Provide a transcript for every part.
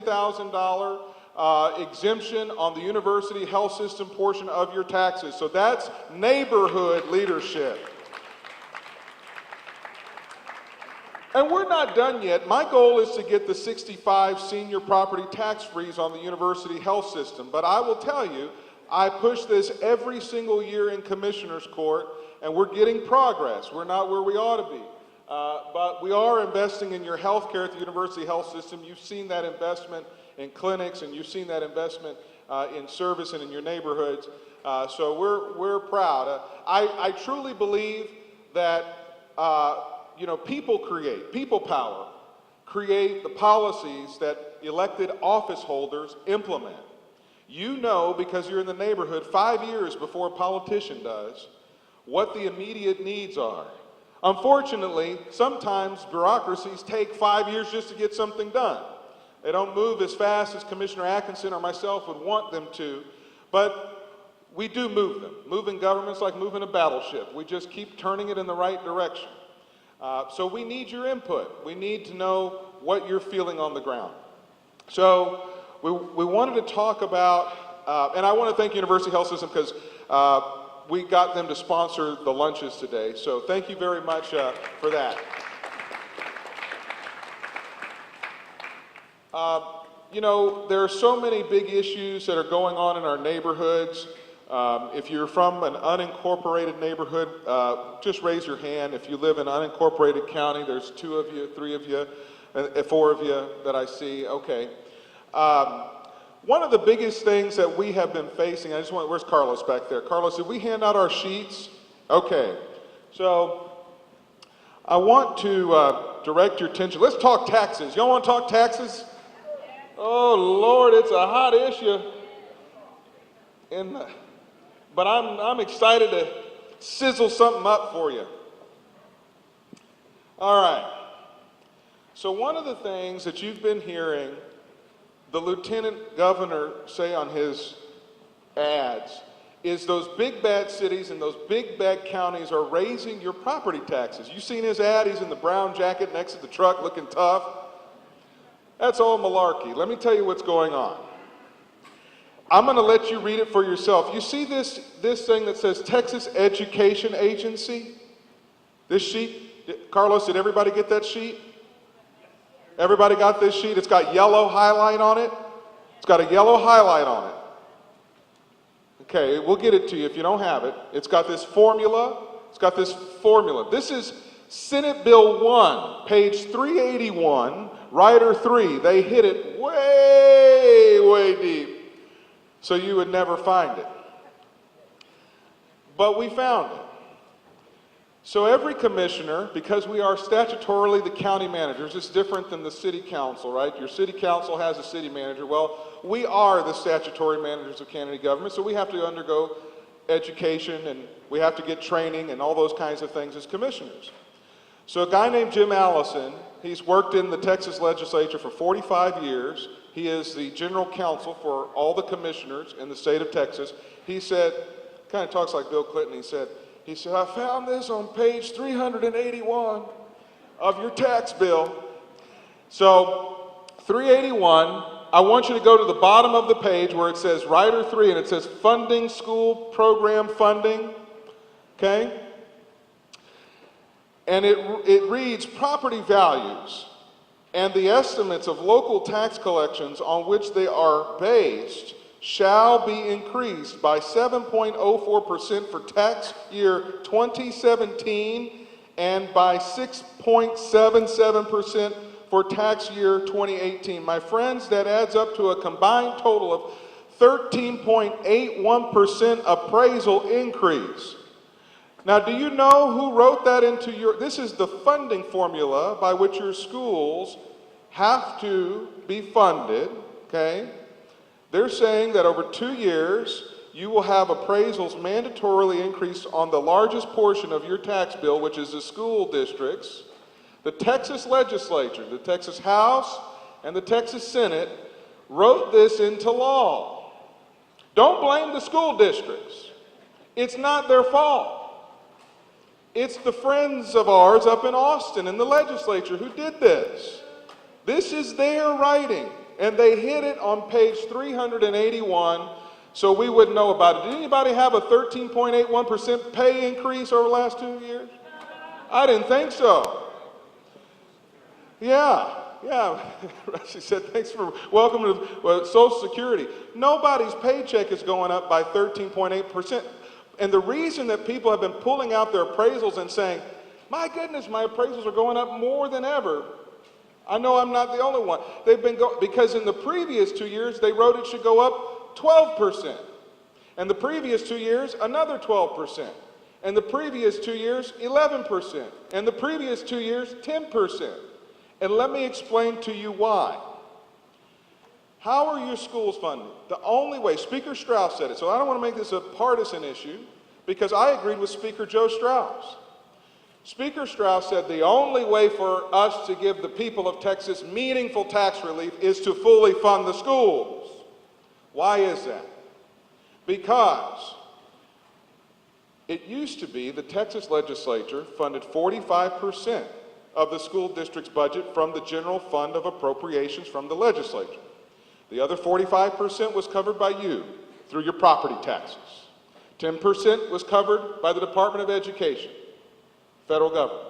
$10,000 exemption on the university health system portion of your taxes. So that's neighborhood leadership. And we're not done yet. My goal is to get the 65 senior property tax freeze on the university health system. But I will tell you, I push this every single year in Commissioner's Court, and we're getting progress. We're not where we ought to be. But we are investing in your health care at the university health system. You've seen that investment in clinics, and you've seen that investment in service and in your neighborhoods. So we're proud. I truly believe that people power create the policies that elected office holders implement. You know, because you're in the neighborhood 5 years before a politician does, what the immediate needs are. Unfortunately, sometimes bureaucracies take 5 years just to get something done. They don't move as fast as Commissioner Adkisson or myself would want them to, but we do move them. Moving government's like moving a battleship. We just keep turning it in the right direction. So we need your input. We need to know what you're feeling on the ground. So we wanted to talk about, and I want to thank University Health System because we got them to sponsor the lunches today. So thank you very much for that. There are so many big issues that are going on in our neighborhoods. If you're from an unincorporated neighborhood, just raise your hand. If you live in an unincorporated county, there's 2 of you, 3 of you, 4 of you that I see. Okay. One of the biggest things that we have been facing, where's Carlos back there? Carlos, did we hand out our sheets? Okay. So I want to direct your attention. Let's talk taxes. Y'all want to talk taxes? Oh, Lord, it's a hot issue. But I'm excited to sizzle something up for you. All right. So one of the things that you've been hearing the Lieutenant Governor say on his ads is those big bad cities and those big bad counties are raising your property taxes. You seen his ad? He's in the brown jacket next to the truck looking tough. That's all malarkey. Let me tell you what's going on. I'm going to let you read it for yourself. You see this thing that says Texas Education Agency? This sheet? Carlos, did everybody get that sheet? Everybody got this sheet? It's got yellow highlight on it. It's got a yellow highlight on it. Okay, we'll get it to you if you don't have it. It's got this formula. This is Senate Bill 1, page 381, Rider 3. They hit it way, way deep, so you would never find it. But we found it. So every commissioner, because we are statutorily the county managers, it's different than the city council, right? Your city council has a city manager. Well, we are the statutory managers of county government, so we have to undergo education and we have to get training and all those kinds of things as commissioners. So a guy named Jim Allison, he's worked in the Texas legislature for 45 years. He is the general counsel for all the commissioners in the state of Texas. He said, kind of talks like Bill Clinton, he said, I found this on page 381 of your tax bill. So 381, I want you to go to the bottom of the page where it says Rider 3 and it says funding, school program funding, okay? And it reads property values and the estimates of local tax collections on which they are based shall be increased by 7.04% for tax year 2017 and by 6.77% for tax year 2018. My friends, that adds up to a combined total of 13.81% appraisal increase. Now, do you know who wrote that into this is the funding formula by which your schools have to be funded, okay? They're saying that over 2 years, you will have appraisals mandatorily increased on the largest portion of your tax bill, which is the school districts. The Texas legislature, the Texas House and the Texas Senate wrote this into law. Don't blame the school districts. It's not their fault. It's the friends of ours up in Austin in the legislature who did this. This is their writing. And they hid it on page 381 so we wouldn't know about it. Did anybody have a 13.81% pay increase over the last 2 years? I didn't think so. Yeah. She said, thanks for welcome to Social Security. Nobody's paycheck is going up by 13.8%. And the reason that people have been pulling out their appraisals and saying, my goodness, my appraisals are going up more than ever. I know I'm not the only one. Because in the previous 2 years, they wrote it should go up 12%. And the previous 2 years, another 12%. And the previous 2 years, 11%. And the previous 2 years, 10%. And let me explain to you why. How are your schools funded? The only way, Speaker Strauss said it, so I don't want to make this a partisan issue, because I agreed with Speaker Joe Strauss. Speaker Strauss said the only way for us to give the people of Texas meaningful tax relief is to fully fund the schools. Why is that? Because it used to be the Texas legislature funded 45% of the school district's budget from the general fund of appropriations from the legislature. The other 45% was covered by you through your property taxes. 10% was covered by the Department of Education, federal government.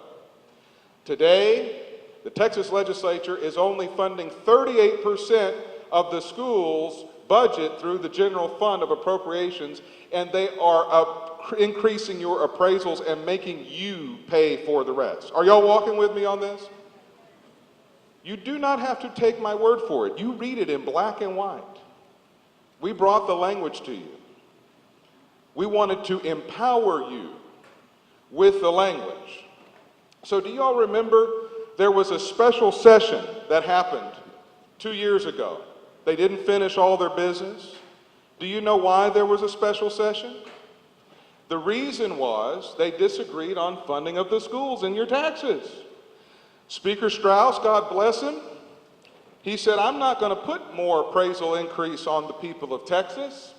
Today, the Texas legislature is only funding 38% of the school's budget through the general fund of appropriations, and they are increasing your appraisals and making you pay for the rest. Are y'all walking with me on this? You do not have to take my word for it. You read it in black and white. We brought the language to you. We wanted to empower you with the language. So do y'all remember there was a special session that happened 2 years ago? They didn't finish all their business. Do you know why there was a special session? The reason was they disagreed on funding of the schools and your taxes. Speaker Strauss, God bless him, he said, I'm not going to put more appraisal increase on the people of Texas.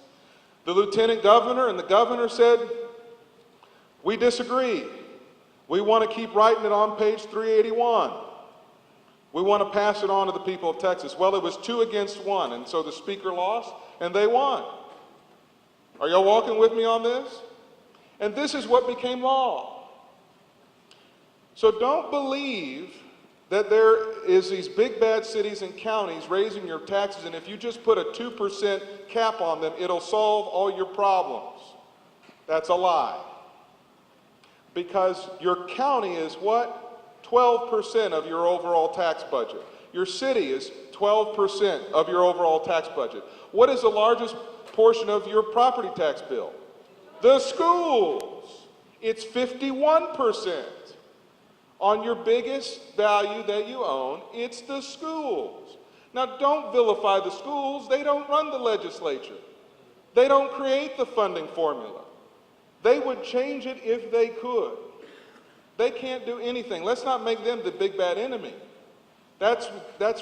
The lieutenant governor and the governor said, we disagree. We want to keep writing it on page 381. We want to pass it on to the people of Texas. Well, it was 2 against 1, and so the speaker lost, and they won. Are y'all walking with me on this? And this is what became law. So don't believe that there is these big bad cities and counties raising your taxes, and if you just put a 2% cap on them, it'll solve all your problems. That's a lie. Because your county is what? 12% of your overall tax budget. Your city is 12% of your overall tax budget. What is the largest portion of your property tax bill? The schools. It's 51%. On your biggest value that you own, it's the schools. Now, don't vilify the schools. They don't run the legislature. They don't create the funding formula. They would change it if they could. They can't do anything. Let's not make them the big bad enemy. That's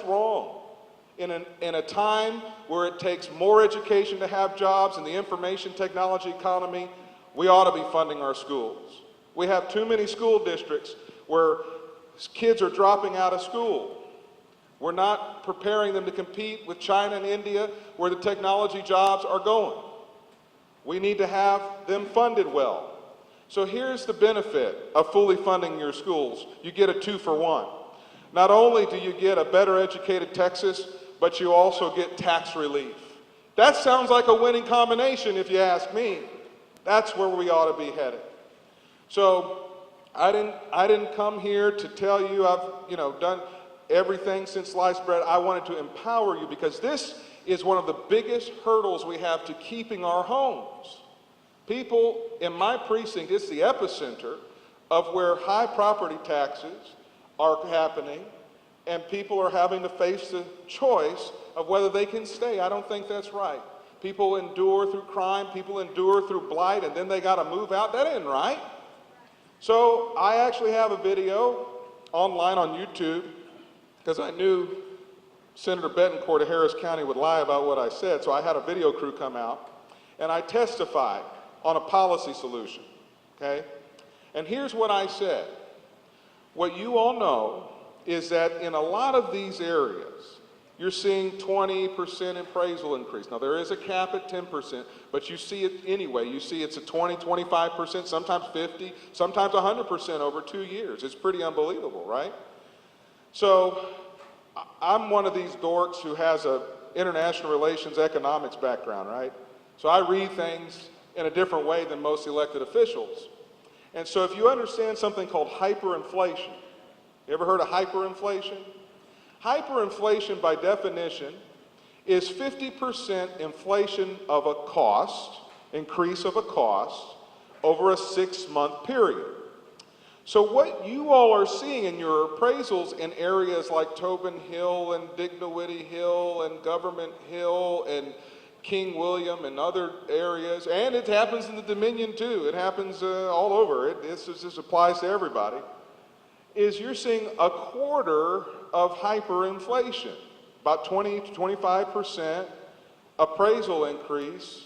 wrong. In a time where it takes more education to have jobs in the information technology economy, we ought to be funding our schools. We have too many school districts where kids are dropping out of school. We're not preparing them to compete with China and India where the technology jobs are going. We need to have them funded well. So here's the benefit of fully funding your schools. You get a 2-for-1. Not only do you get a better educated Texas, but you also get tax relief. That sounds like a winning combination if you ask me. That's where we ought to be headed. So I didn't come here to tell you I've done everything since sliced bread. I wanted to empower you because this is one of the biggest hurdles we have to keeping our homes. People in my precinct, it's the epicenter of where high property taxes are happening, and people are having to face the choice of whether they can stay. I don't think that's right. People endure through crime, people endure through blight, and then they got to move out. That ain't right. So I actually have a video online on YouTube because I knew Senator Betancourt of Harris County would lie about what I said, so I had a video crew come out, and I testified on a policy solution, okay? And here's what I said. What you all know is that in a lot of these areas, you're seeing 20% appraisal increase. Now there is a cap at 10%, but you see it anyway. You see it's a 20, 25%, sometimes 50, sometimes 100% over 2 years. It's pretty unbelievable, right? So I'm one of these dorks who has a international relations economics background, right? So I read things in a different way than most elected officials. And so if you understand something called hyperinflation, you ever heard of hyperinflation? Hyperinflation, by definition, is 50% inflation of a cost, increase of a cost, over a 6-month period. So what you all are seeing in your appraisals in areas like Tobin Hill and Dignowity Hill and Government Hill and King William and other areas, and it happens in the Dominion too, it happens all over, this applies to everybody, is you're seeing a quarter of hyperinflation, about 20 to 25% appraisal increase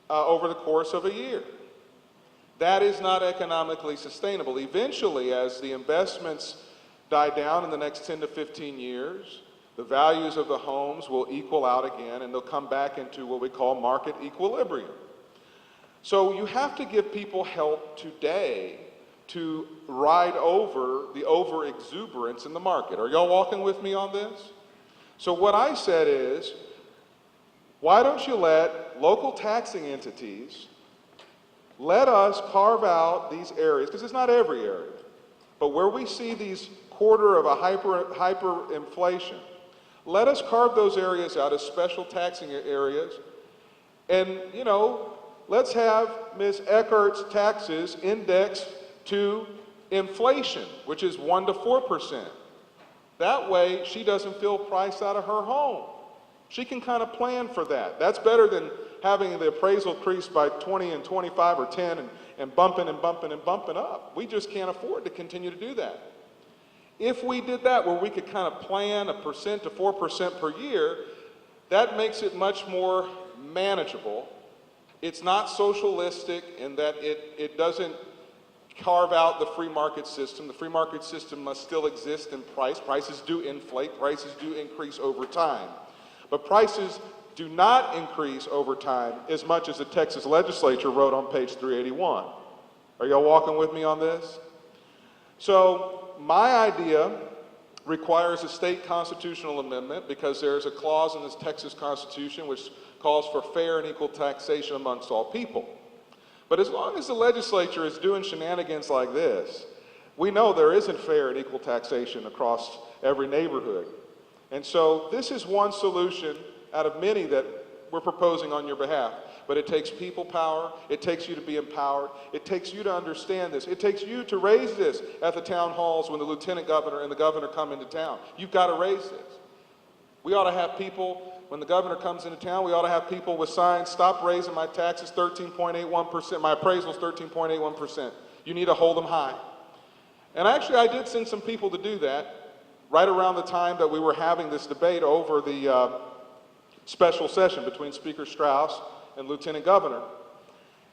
over the course of a year. That is not economically sustainable. Eventually, as the investments die down in the next 10 to 15 years, the values of the homes will equal out again and they'll come back into what we call market equilibrium. So you have to give people help today to ride over the over-exuberance in the market. Are y'all walking with me on this? So what I said is, why don't you let local taxing entities, let us carve out these areas, because it's not every area, but where we see these quarter of a hyperinflation, let us carve those areas out as special taxing areas, and let's have Ms. Eckert's taxes indexed to inflation, which is 1 to 4%. That way, she doesn't feel priced out of her home. She can kind of plan for that. That's better than having the appraisal increase by 20 and 25 or 10 and bumping and bumping and bumping up. We just can't afford to continue to do that. If we did that, where we could kind of plan 1% to 4% per year, that makes it much more manageable. It's not socialistic in that it doesn't carve out the free market system. The free market system must still exist in price. Prices do inflate. Prices do increase over time. But prices do not increase over time as much as the Texas legislature wrote on page 381. Are y'all walking with me on this? So my idea requires a state constitutional amendment because there's a clause in this Texas Constitution which calls for fair and equal taxation amongst all people. But as long as the legislature is doing shenanigans like this, we know there isn't fair and equal taxation across every neighborhood. And so this is one solution out of many that we're proposing on your behalf. But it takes people power. It takes you to be empowered. It takes you to understand this. It takes you to raise this at the town halls when the lieutenant governor and the governor come into town. You've got to raise this. We ought to have people, when the governor comes into town, we ought to have people with signs, stop raising my taxes 13.81%, my appraisal's 13.81%. You need to hold them high. And actually, I did send some people to do that right around the time that we were having this debate over the special session between Speaker Strauss and Lieutenant Governor.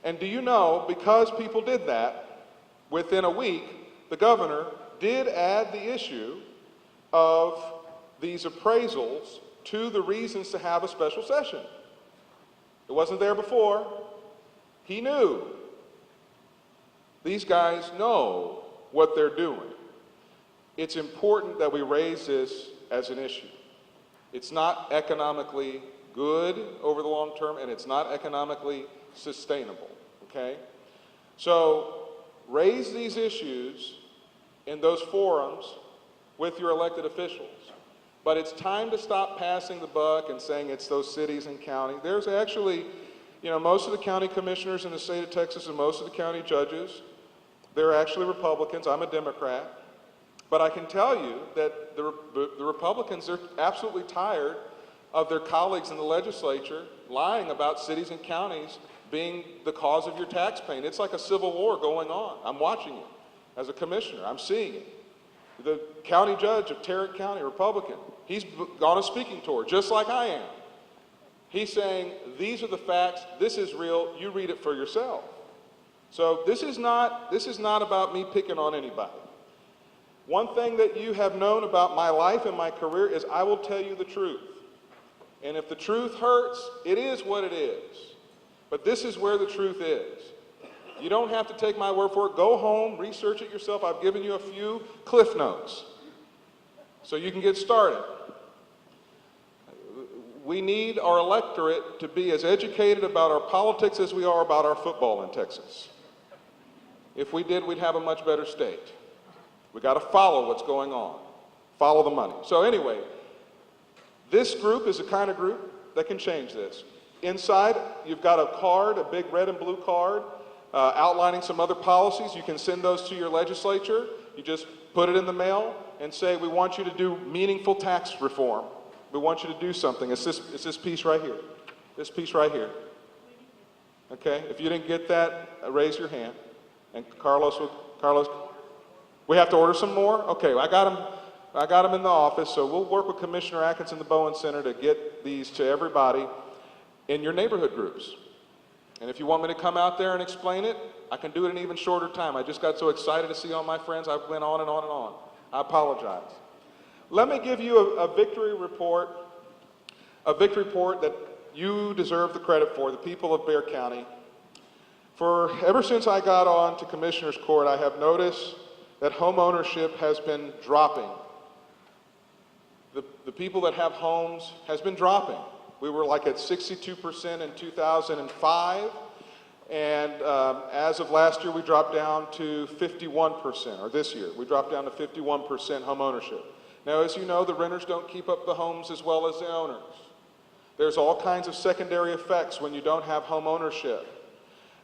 And do you know, because people did that, within a week, the governor did add the issue of these appraisals to the reasons to have a special session. It wasn't there before. He knew. These guys know what they're doing. It's important that we raise this as an issue. It's not economically good over the long term, and it's not economically sustainable, okay? So raise these issues in those forums with your elected officials. But it's time to stop passing the buck and saying it's those cities and counties. There's actually, most of the county commissioners in the state of Texas and most of the county judges, they're actually Republicans. I'm a Democrat. But I can tell you that the Republicans are absolutely tired of their colleagues in the legislature lying about cities and counties being the cause of your tax pain. It's like a civil war going on. I'm watching it as a commissioner. I'm seeing it. The county judge of Tarrant County, Republican, he's on a speaking tour, just like I am. He's saying, these are the facts, this is real, you read it for yourself. So this is not about me picking on anybody. One thing that you have known about my life and my career is I will tell you the truth. And if the truth hurts, it is what it is. But this is where the truth is. You don't have to take my word for it. Go home, research it yourself. I've given you a few cliff notes so you can get started. We need our electorate to be as educated about our politics as we are about our football in Texas. If we did, we'd have a much better state. We got to follow what's going on. Follow the money. So anyway, this group is the kind of group that can change this. Inside, you've got a card, a big red and blue card, outlining some other policies. You can send those to your legislature. You just put it in the mail and say, we want you to do meaningful tax reform. We want you to do something. It's this piece right here. This piece right here. Okay? If you didn't get that, raise your hand. And Carlos, we have to order some more? Okay, I got them in the office, so we'll work with Commissioner Adkisson in the Bowen Center to get these to everybody in your neighborhood groups. And if you want me to come out there and explain it, I can do it in an even shorter time. I just got so excited to see all my friends, I went on and on and on. I apologize. Let me give you a victory report that you deserve the credit for, the people of Bexar County. Ever since I got on to Commissioner's Court, I have noticed that home ownership has been dropping. The people that have homes has been dropping. We were like at 62% in 2005, and as of last year, we dropped down to 51%, or this year, we dropped down to 51% home ownership. Now, as you know, the renters don't keep up the homes as well as the owners. There's all kinds of secondary effects when you don't have home ownership.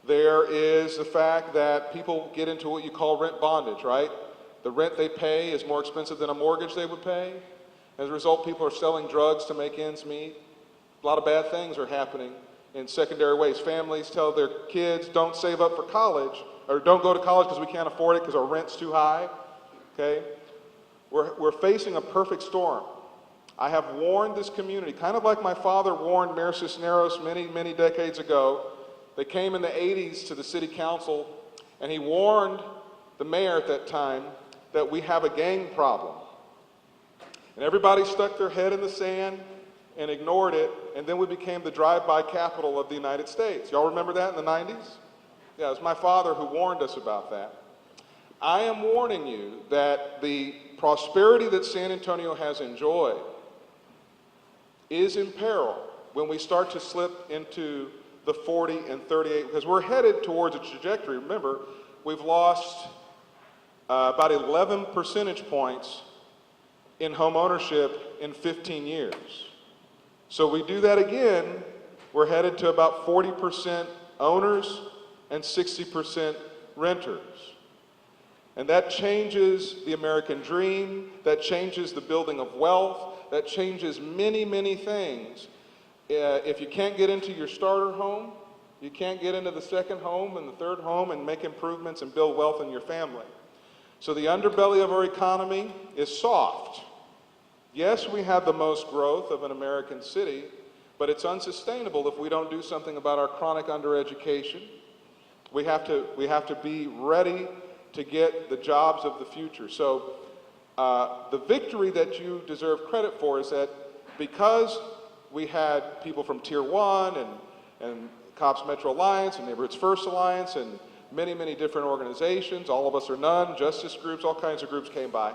There is the fact that people get into what you call rent bondage, right? The rent they pay is more expensive than a mortgage they would pay. As a result, people are selling drugs to make ends meet. A lot of bad things are happening in secondary ways. Families tell their kids, don't save up for college, or don't go to college because we can't afford it because our rent's too high, okay? We're facing a perfect storm. I have warned this community, kind of like my father warned Mayor Cisneros many, many decades ago. They came in the 80s to the city council, and he warned the mayor at that time that we have a gang problem. And everybody stuck their head in the sand and ignored it, and then we became the drive-by capital of the United States. Y'all remember that in the 90s? Yeah, it was my father who warned us about that. I am warning you that the prosperity that San Antonio has enjoyed is in peril when we start to slip into the 40 and 38, because we're headed towards a trajectory. Remember, we've lost about 11 percentage points in home ownership in 15 years. So we do that again, we're headed to about 40% owners and 60% renters. And that changes the American dream, that changes the building of wealth, that changes many, many things. If you can't get into your starter home, you can't get into the second home and the third home and make improvements and build wealth in your family. So the underbelly of our economy is soft. Yes, we have the most growth of an American city, but it's unsustainable if we don't do something about our chronic undereducation. We have to be ready to get the jobs of the future. So the victory that you deserve credit for is that because we had people from Tier 1 and Cops Metro Alliance and Neighborhoods First Alliance and many, many different organizations, all of us are none, justice groups, all kinds of groups came by.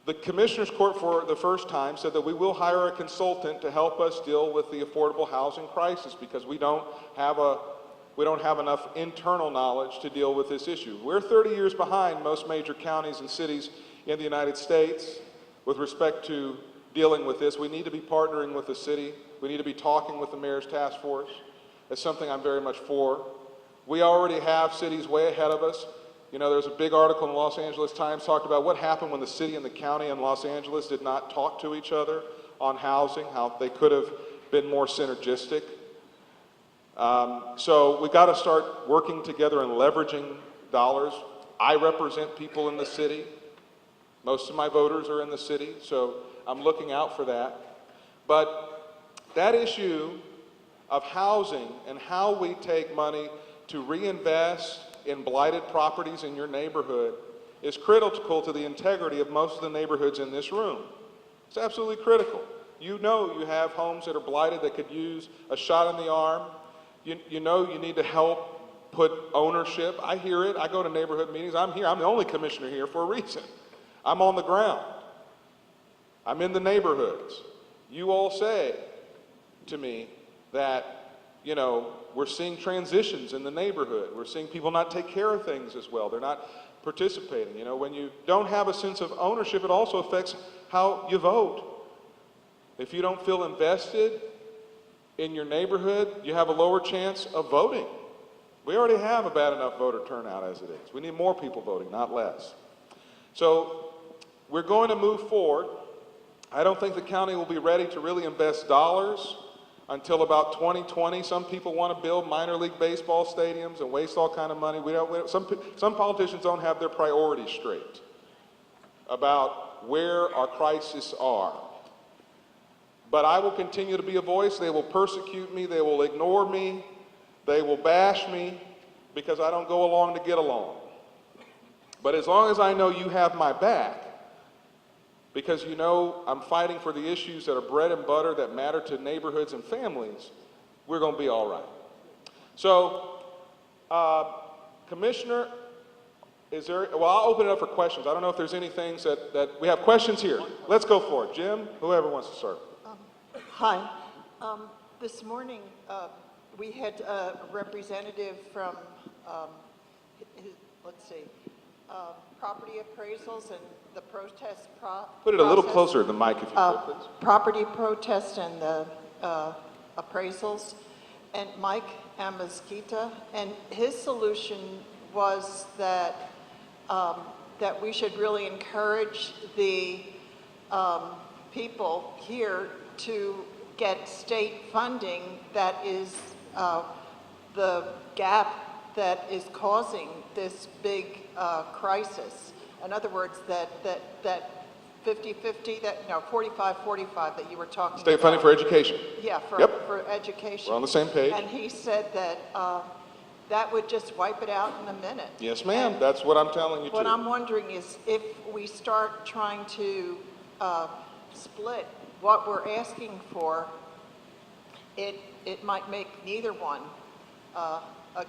The Commissioner's Court for the first time said that we will hire a consultant to help us deal with the affordable housing crisis because we don't have enough internal knowledge to deal with this issue. We're 30 years behind most major counties and cities in the United States with respect to dealing with this. We need to be partnering with the city. We need to be talking with the mayor's task force. It's something I'm very much for. We already have cities way ahead of us. You know, there's a big article in the Los Angeles Times talked about what happened when the city and the county in Los Angeles did not talk to each other on housing, how they could have been more synergistic. So we got to start working together and leveraging dollars. I represent people in the city. Most of my voters are in the city, so I'm looking out for that. But that issue of housing and how we take money to reinvest in blighted properties in your neighborhood is critical to the integrity of most of the neighborhoods in this room. It's absolutely critical. You know you have homes that are blighted that could use a shot in the arm. You know you need to help put ownership. I hear it. I go to neighborhood meetings. I'm here. I'm the only commissioner here for a reason. I'm on the ground. I'm in the neighborhoods. You all say to me that, you know, we're seeing transitions in the neighborhood. We're seeing people not take care of things as well. They're not participating. You know, when you don't have a sense of ownership, it also affects how you vote. If you don't feel invested in your neighborhood, you have a lower chance of voting. We already have a bad enough voter turnout as it is. We need more people voting, not less. So we're going to move forward. I don't think the county will be ready to really invest dollars until about 2020. Some people want to build minor league baseball stadiums and waste all kind of money. Some politicians don't have their priorities straight about where our crises are. But I will continue to be a voice. They will persecute me. They will ignore me. They will bash me because I don't go along to get along. But as long as I know you have my back, because you know I'm fighting for the issues that are bread and butter that matter to neighborhoods and families, we're going to be all right. So, Commissioner, well, I'll open it up for questions. I don't know if there's any things that we have questions here. Let's go for it. Jim, whoever wants to start. Hi. This morning, we had a representative from, property appraisals and the protest Put it a little closer to the mic if you could, please. Property protest and the appraisals, and Mike Amazquita, and his solution was that that we should really encourage the people here to get state funding that is the gap that is causing this big crisis. In other words, that 50-50, 45-45 that you were talking about. State funding for education. Yeah, Yep. for education. We're on the same page. And he said that that would just wipe it out in a minute. Yes, ma'am. That's what I'm telling you, What too. I'm wondering is if we start trying to split what we're asking for, it might make neither one a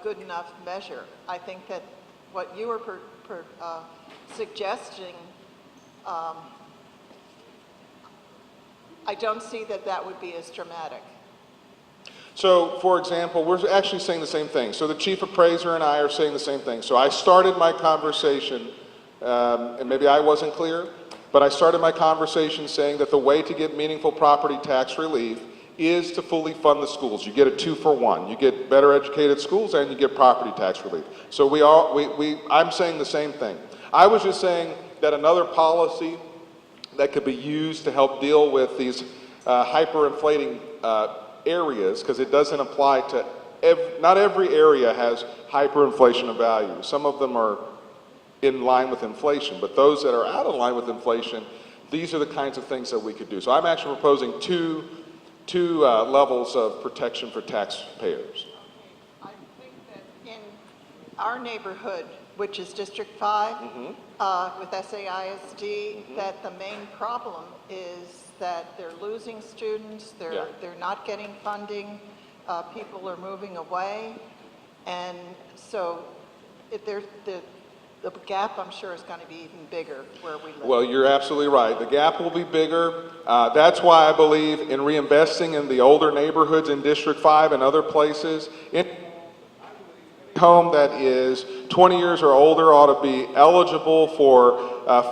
good enough measure. I think that what you were suggesting, I don't see that that would be as dramatic. So, for example, we're actually saying the same thing. So the chief appraiser and I are saying the same thing. So I started my conversation, and maybe I wasn't clear, but I started my conversation saying that the way to get meaningful property tax relief is to fully fund the schools. You get a 2-for-1. You get better educated schools and you get property tax relief. So I'm saying the same thing. I was just saying that another policy that could be used to help deal with these hyperinflating areas, because it doesn't apply to, not every area has hyperinflation of value. Some of them are in line with inflation, but those that are out of line with inflation, these are the kinds of things that we could do. So I'm actually proposing two levels of protection for taxpayers. I think that in our neighborhood, which is District 5, with SAISD, that the main problem is that they're losing students, they're not getting funding, people are moving away, and so the gap, I'm sure, is going to be even bigger where we live. Well, you're absolutely right. The gap will be bigger. That's why I believe in reinvesting in the older neighborhoods in District 5 and other places. Home that is 20 years or older ought to be eligible for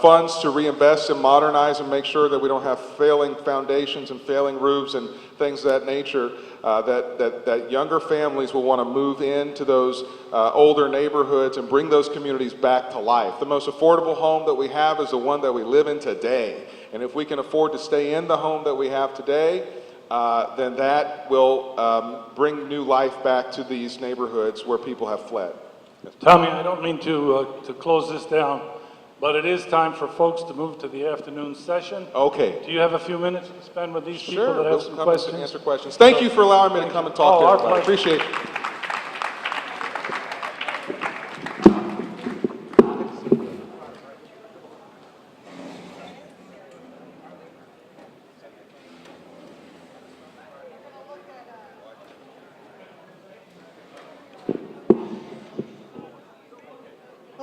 funds to reinvest and modernize and make sure that we don't have failing foundations and failing roofs and things of that nature, that younger families will want to move into those older neighborhoods and bring those communities back to life. The most affordable home that we have is the one that we live in today. And if we can afford to stay in the home that we have today, then that will bring new life back to these neighborhoods where people have fled. Tommy, I don't mean to close this down, but it is time for folks to move to the afternoon session. Okay. Do you have a few minutes to spend with these people Sure, that have we'll some come questions? and answer questions. Thank you for allowing me to come and talk to everybody. Appreciate it.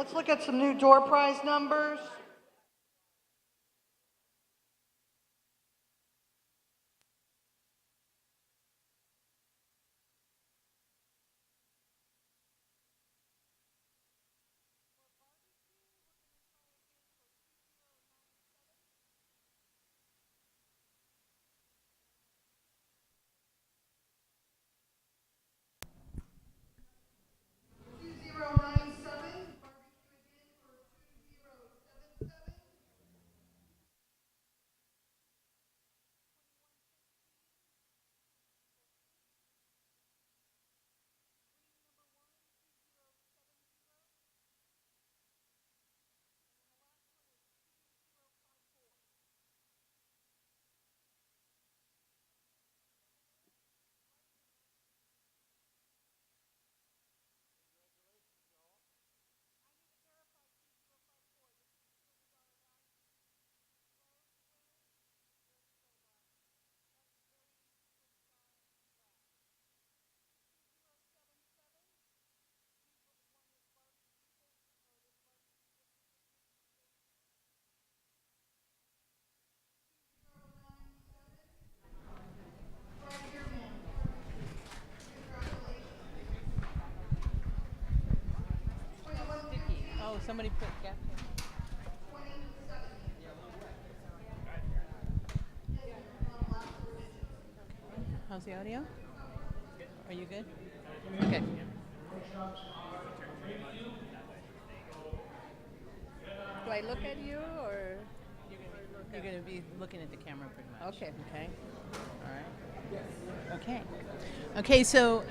Let's look at some new door prize numbers. Oh, somebody put gap. How's the audio? Are you good? Okay. Do I look at you or? You're going to be looking at the camera pretty much. Okay. Okay. All right. Okay. Okay, so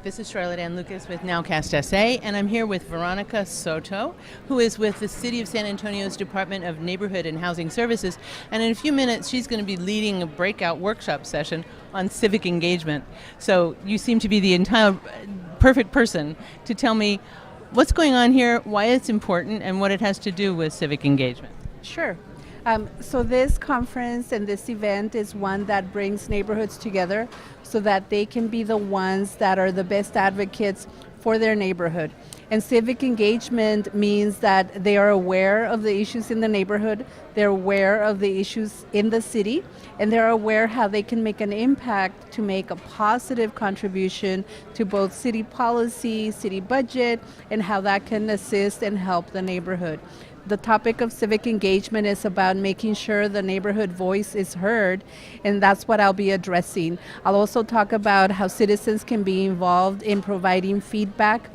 this is Charlotte Ann Lucas with Nowcast SA, and I'm here with Veronica Soto, who is with the City of San Antonio's Department of Neighborhood and Housing Services. And in a few minutes, she's going to be leading a breakout workshop session on civic engagement. So you seem to be the entire perfect person to tell me what's going on here, why it's important, and what it has to do with civic engagement. Sure. So this conference and this event is one that brings neighborhoods together so that they can be the ones that are the best advocates for their neighborhood. And civic engagement means that they are aware of the issues in the neighborhood, they're aware of the issues in the city, and they're aware how they can make an impact to make a positive contribution to both city policy, city budget, and how that can assist and help the neighborhood. The topic of civic engagement is about making sure the neighborhood voice is heard, and that's what I'll be addressing. I'll also talk about how citizens can be involved in providing feedback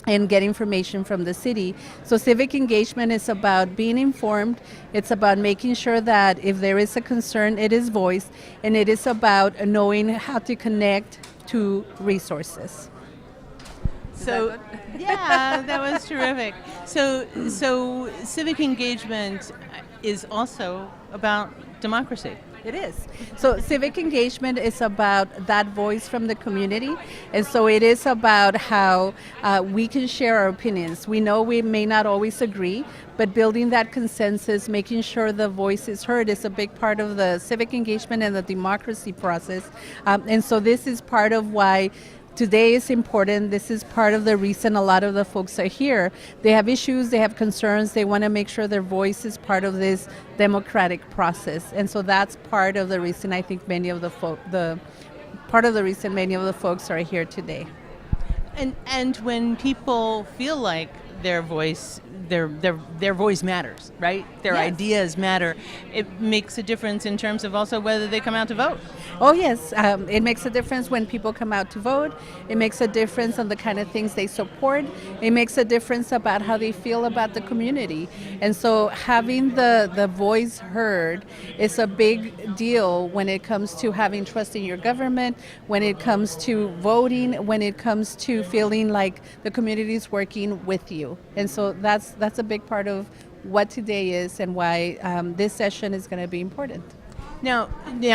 and get information from the city. So civic engagement is about being informed, it's about making sure that if there is a concern, it is voiced, and it is about knowing how to connect to resources. So, yeah, that was terrific. So civic engagement is also about democracy. It is. So civic engagement is about that voice from the community. And so it is about how we can share our opinions. We know we may not always agree, but building that consensus, making sure the voice is heard is a big part of the civic engagement and the democracy process. And so this is part of why today is important. This is part of the reason a lot of the folks are here. They have issues, they have concerns, they want to make sure their voice is part of this democratic process. And so that's part of the reason I think many of the folks are here today. And when people feel like their voice matters, right? Their Yes. ideas matter. It makes a difference in terms of also whether they come out to vote. Oh yes, it makes a difference when people come out to vote. It makes a difference on the kind of things they support. It makes a difference about how they feel about the community. And so having the voice heard is a big deal when it comes to having trust in your government, when it comes to voting, when it comes to feeling like the community is working with you. And so that's a big part of what today is and why this session is going to be important. Now,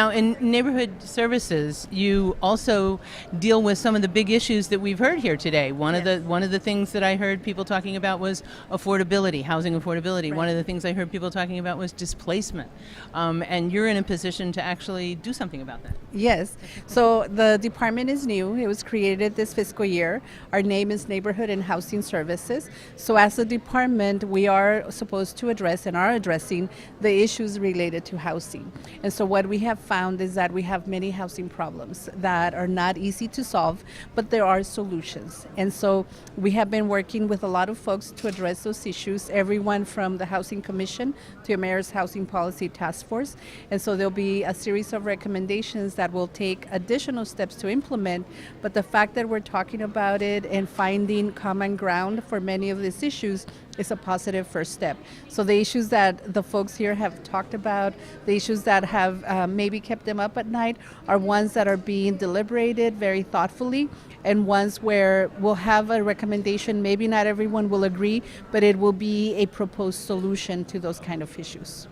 in neighborhood services, you also deal with some of the big issues that we've heard here today. One of the things that I heard people talking about was affordability, housing affordability. One of the things I heard people talking about was displacement, and you're in a position to actually do something about that. Yes. So the department is new. It was created this fiscal year. Our name is Neighborhood and Housing Services. So as a department, we are supposed to address and are addressing the issues related to housing. And so what we have found is that we have many housing problems that are not easy to solve, but there are solutions. And so we have been working with a lot of folks to address those issues, everyone from the Housing Commission to the Mayor's Housing Policy Task Force. And so there'll be a series of recommendations that will take additional steps to implement. But the fact that we're talking about it and finding common ground for many of these issues is a positive first step. So the issues that the folks here have talked about, the issues that have maybe kept them up at night, are ones that are being deliberated very thoughtfully, and ones where we'll have a recommendation. Maybe not everyone will agree, but it will be a proposed solution to those kind of issues.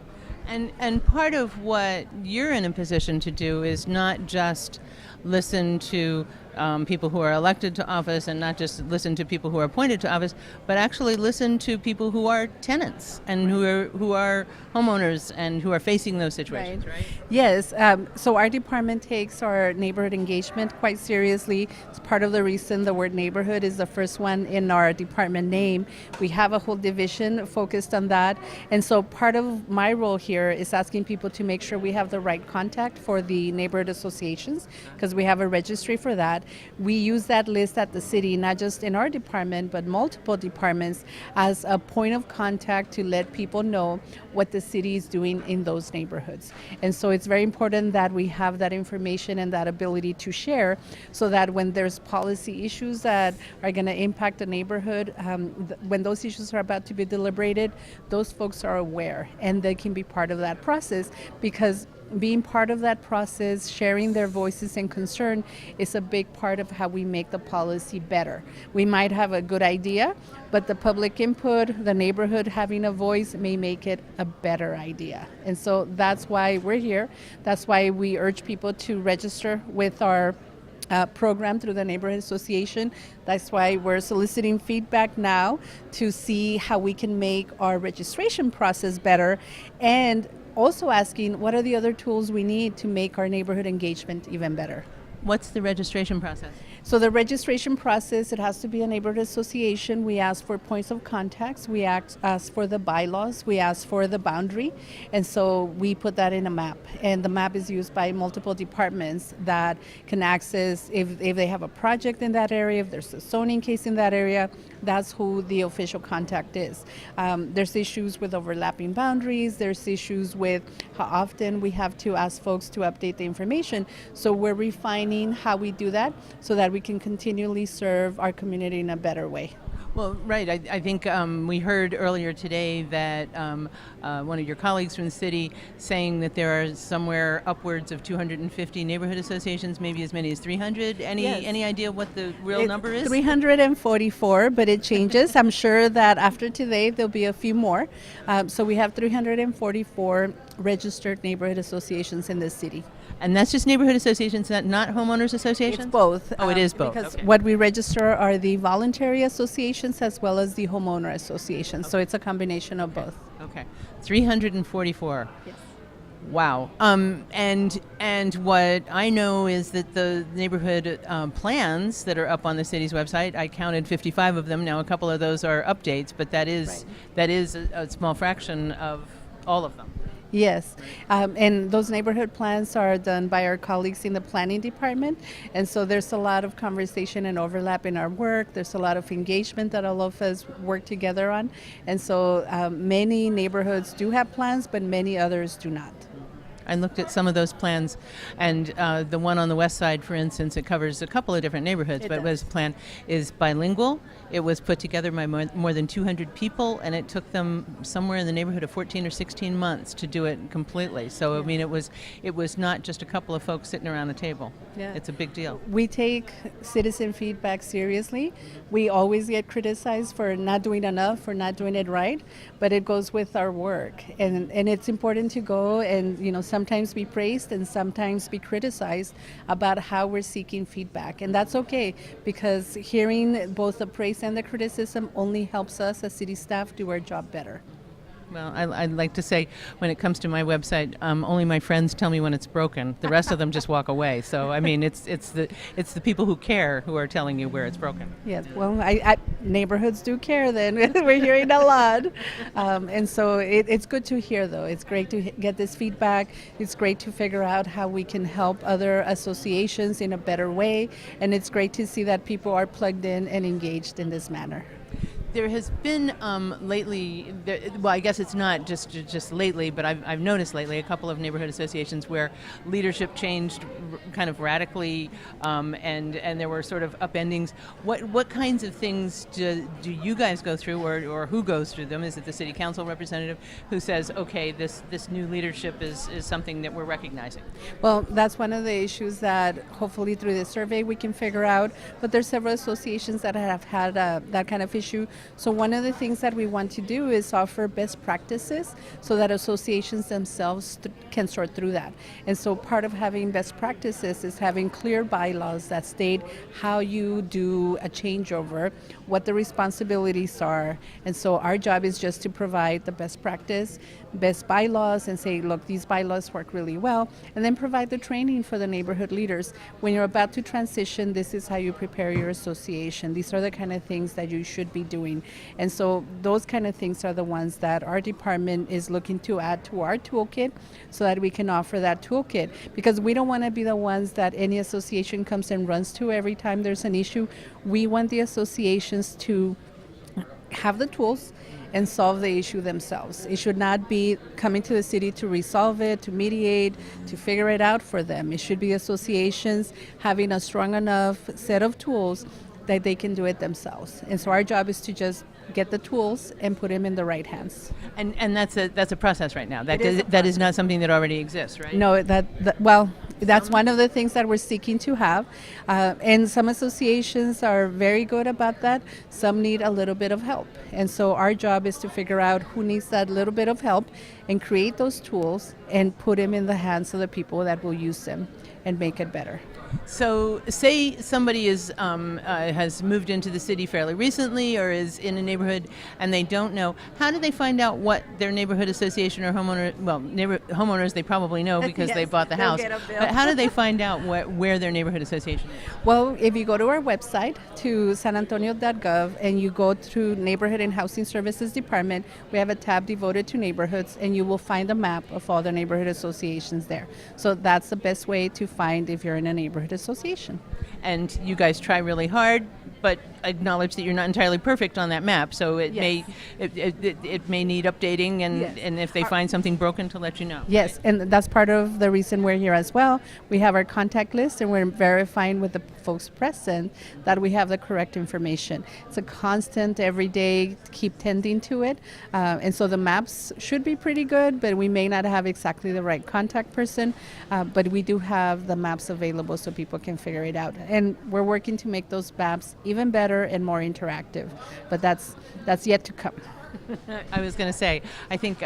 And part of what you're in a position to do is not just listen to people who are elected to office, and not just listen to people who are appointed to office, but actually listen to people who are tenants and who are homeowners and who are facing those situations, right? Yes. So our department takes our neighborhood engagement quite seriously. It's part of the reason the word neighborhood is the first one in our department name. We have a whole division focused on that. And so part of my role here is asking people to make sure we have the right contact for the neighborhood associations, because we have a registry for that. We use that list at the city, not just in our department, but multiple departments, as a point of contact to let people know what the city is doing in those neighborhoods. And so it's very important that we have that information and that ability to share, so that when there's policy issues that are going to impact the neighborhood, when those issues are about to be deliberated, those folks are aware and they can be part of that process, because being part of that process, sharing their voices and concern, is a big part of how we make the policy better. We might have a good idea, but the public input, the neighborhood having a voice, may make it a better idea. And so that's why we're here. That's why we urge people to register with our program through the Neighborhood Association. That's why we're soliciting feedback now to see how we can make our registration process better, and also asking what are the other tools we need to make our neighborhood engagement even better. What's the registration process? So the registration process, it has to be a neighborhood association. We ask for points of contacts. We ask for the bylaws. We ask for the boundary. And so we put that in a map. And the map is used by multiple departments that can access, if they have a project in that area, if there's a zoning case in that area, that's who the official contact is. There's issues with overlapping boundaries. There's issues with how often we have to ask folks to update the information. So we're refining how we do that so that we can continually serve our community in a better way. Well, right. I think we heard earlier today that one of your colleagues from the city saying that there are somewhere upwards of 250 neighborhood associations, maybe as many as 300. Any idea what the real number is? 344, but it changes. I'm sure that after today there'll be a few more. So we have 344 registered neighborhood associations in this city. And that's just neighborhood associations, not homeowners associations? It's both. Oh, it is both. Because okay. what we register are the voluntary associations as well as the homeowner associations. Okay. So it's a combination of both. Okay. 344. Yes. Wow. And what I know is that the neighborhood plans that are up on the city's website, I counted 55 of them. Now a couple of those are updates, but that is a small fraction of all of them. Yes, and those neighborhood plans are done by our colleagues in the planning department, and so there's a lot of conversation and overlap in our work. There's a lot of engagement that all of us work together on, and so many neighborhoods do have plans, but many others do not. I looked at some of those plans, and the one on the west side, for instance, it covers a couple of different neighborhoods, but this plan is bilingual. It was put together by more than 200 people, and it took them somewhere in the neighborhood of 14 or 16 months to do it completely. So, I mean, it was not just a couple of folks sitting around a table. Yeah. It's a big deal. We take citizen feedback seriously. We always get criticized for not doing enough, for not doing it right, but it goes with our work. And it's important to go and, sometimes be praised and sometimes be criticized about how we're seeking feedback. And that's okay, because hearing both the praise and the criticism only helps us as city staff do our job better. Well, I'd like to say, when it comes to my website, only my friends tell me when it's broken. The rest of them just walk away. So, I mean, it's the people who care who are telling you where it's broken. Yes, well, neighborhoods do care then. We're hearing a lot. And so it's good to hear, though. It's great to get this feedback. It's great to figure out how we can help other associations in a better way. And it's great to see that people are plugged in and engaged in this manner. There has been lately, well, I guess it's not just lately, but I've noticed lately a couple of neighborhood associations where leadership changed kind of radically, and there were sort of upendings. What kinds of things do you guys go through, or who goes through them? Is it the city council representative who says, okay, this new leadership is something that we're recognizing? Well, that's one of the issues that hopefully through this survey we can figure out, but there's several associations that have had that kind of issue. So one of the things that we want to do is offer best practices so that associations themselves can sort through that. And so part of having best practices is having clear bylaws that state how you do a changeover, what the responsibilities are. And so our job is just to provide the best practice, best bylaws, and say, look, these bylaws work really well, and then provide the training for the neighborhood leaders. When you're about to transition, this is how you prepare your association. These are the kind of things that you should be doing. And so those kind of things are the ones that our department is looking to add to our toolkit so that we can offer that toolkit, because we don't want to be the ones that any association comes and runs to every time there's an issue. We want the associations to have the tools and solve the issue themselves. It should not be coming to the city to resolve it, to mediate, to figure it out for them. It should be associations having a strong enough set of tools that they can do it themselves. And so our job is to just get the tools and put them in the right hands. And that's a process right now. That is not something that already exists, right? No, that's one of the things that we're seeking to have. And some associations are very good about that. Some need a little bit of help. And so our job is to figure out who needs that little bit of help and create those tools and put them in the hands of the people that will use them and make it better. So, say somebody has moved into the city fairly recently, or is in a neighborhood, and they don't know. How do they find out what their neighborhood association or homeowner? Well, homeowners they probably know because Yes, they bought the they'll house. get a bill. But how do they find out where their neighborhood association is? Well, if you go to our website, to sanantonio.gov, and you go to Neighborhood and Housing Services Department, we have a tab devoted to neighborhoods, and you will find a map of all the neighborhood associations there. So that's the best way to find if you're in a neighborhood association. And you guys try really hard, but acknowledge that you're not entirely perfect on that map. So it Yes. it may need updating, and Yes. and if they find something broken, to let you know. Yes, and that's part of the reason we're here as well. We have our contact list, and we're verifying with the folks present that we have the correct information. It's a constant, every day, keep tending to it. And so the maps should be pretty good, but we may not have exactly the right contact person. But we do have the maps available so people can figure it out. And we're working to make those maps even better and more interactive. But that's yet to come. I was going to say, I think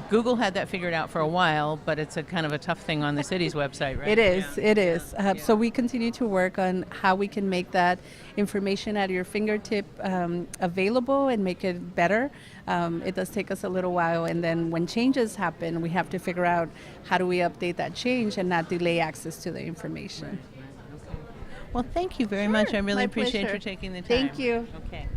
Google had that figured out for a while, but it's a kind of a tough thing on the city's website, right? It is. So we continue to work on how we can make that information at your fingertip available and make it better. It does take us a little while, and then when changes happen, we have to figure out how do we update that change and not delay access to the information. Well, thank you very much. I really my appreciate pleasure. you taking the time. Thank you. Okay.